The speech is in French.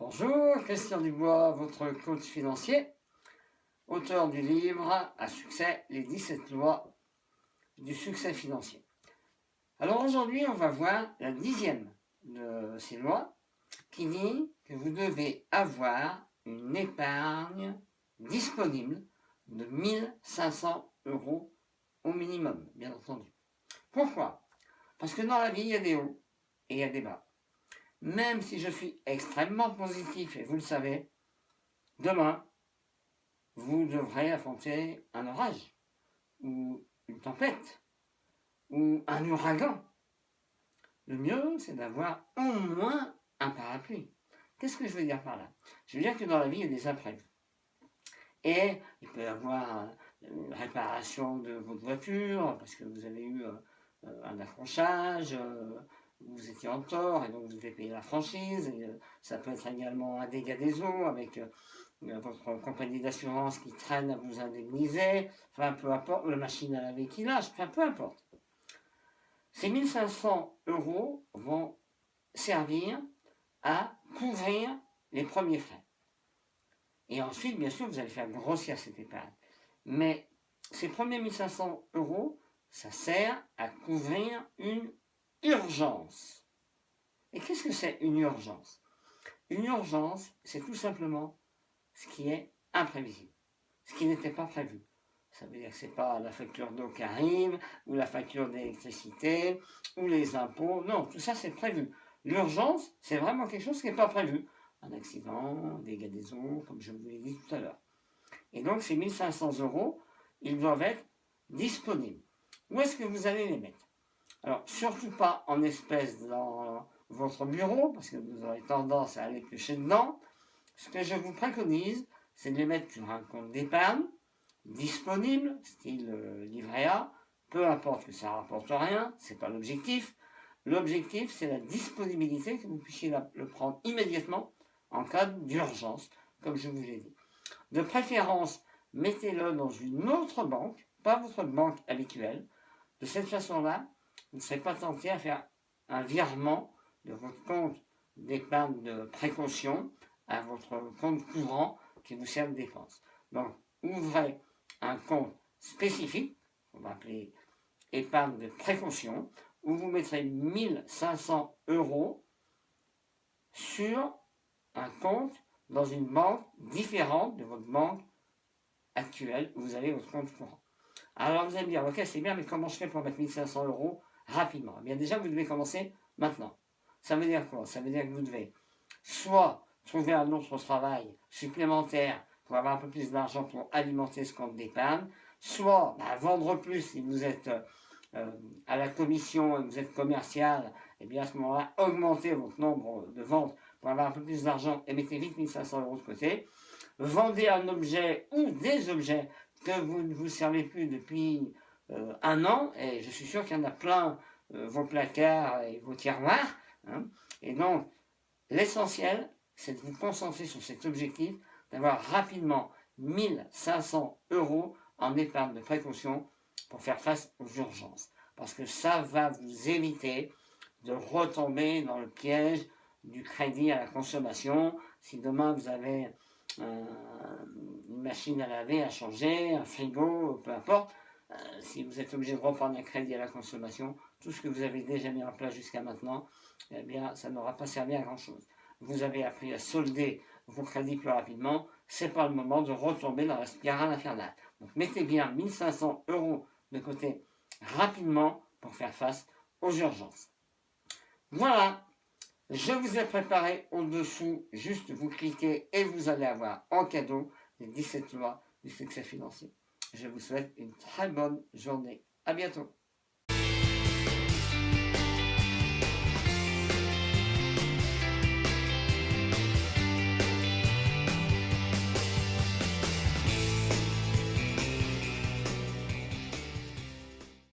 Bonjour, Christian Dubois, votre coach financier, auteur du livre à succès, les 17 lois du succès financier. Alors aujourd'hui, on va voir la 10e de ces lois qui dit que vous devez avoir une épargne disponible de 1500 € au minimum, bien entendu. Pourquoi? Parce que dans la vie, il y a des hauts et il y a des bas. Même si je suis extrêmement positif, et vous le savez, demain, vous devrez affronter un orage, ou une tempête, ou un ouragan. Le mieux, c'est d'avoir au moins un parapluie. Qu'est-ce que je veux dire par là? Je veux dire que dans la vie, il y a des imprévus. Et il peut y avoir une réparation de votre voiture, parce que vous avez eu un accrochage, vous étiez en tort, et donc vous devez payer la franchise. Et, ça peut être également un dégât des eaux, avec votre compagnie d'assurance qui traîne à vous indemniser, enfin peu importe, la machine à laver qui lâche, enfin peu importe. Ces 1500 € vont servir à couvrir les premiers frais. Et ensuite, bien sûr, vous allez faire grossir cette épargne. Mais ces premiers 1500 €, ça sert à couvrir une urgence. Et qu'est-ce que c'est une urgence? Une urgence, c'est tout simplement ce qui est imprévisible, ce qui n'était pas prévu. Ça veut dire que ce n'est pas la facture d'eau qui arrive, ou la facture d'électricité, ou les impôts. Non, tout ça c'est prévu. L'urgence, c'est vraiment quelque chose qui n'est pas prévu. Un accident, dégâts des eaux, comme je vous l'ai dit tout à l'heure. Et donc ces 1500 €, ils doivent être disponibles. Où est-ce que vous allez les mettre? Alors, surtout pas en espèces dans votre bureau, parce que vous aurez tendance à aller piocher dedans. Ce que je vous préconise, c'est de les mettre sur un compte d'épargne, disponible, style livret A, peu importe que ça ne rapporte rien, c'est pas l'objectif. L'objectif, c'est la disponibilité, que vous puissiez le prendre immédiatement en cas d'urgence, comme je vous l'ai dit. De préférence, mettez-le dans une autre banque, pas votre banque habituelle. De cette façon-là, vous ne serez pas tenté à faire un virement de votre compte d'épargne de précaution à votre compte courant qui vous sert de dépense. Donc, ouvrez un compte spécifique, qu'on va appeler épargne de précaution, où vous mettrez 1500 € sur un compte dans une banque différente de votre banque actuelle où vous avez votre compte courant. Alors vous allez me dire, ok c'est bien, mais comment je fais pour mettre 1500 € rapidement? Eh bien déjà, vous devez commencer maintenant. Ça veut dire quoi? Ça veut dire que vous devez soit trouver un autre travail supplémentaire pour avoir un peu plus d'argent pour alimenter ce compte d'épargne, soit vendre plus si vous êtes à la commission et que vous êtes commercial, et bien à ce moment-là, augmentez votre nombre de ventes pour avoir un peu plus d'argent et mettez vite 1500 € de côté. Vendez un objet ou des objets que vous ne vous servez plus depuis un an, et je suis sûr qu'il y en a plein vos placards et vos tiroirs. Hein. Et donc, l'essentiel, c'est de vous concentrer sur cet objectif, d'avoir rapidement 1500 € en épargne de précaution pour faire face aux urgences. Parce que ça va vous éviter de retomber dans le piège du crédit à la consommation. Si demain vous avez une machine à laver, à changer, un frigo, peu importe, si vous êtes obligé de reprendre un crédit à la consommation, tout ce que vous avez déjà mis en place jusqu'à maintenant, eh bien, ça n'aura pas servi à grand chose. Vous avez appris à solder vos crédits plus rapidement, c'est pas le moment de retomber dans la spirale infernale. Donc mettez bien 1500 € de côté rapidement pour faire face aux urgences. Voilà, je vous ai préparé au-dessous, juste vous cliquez et vous allez avoir en cadeau les 17 lois du succès financier. Je vous souhaite une très bonne journée. À bientôt.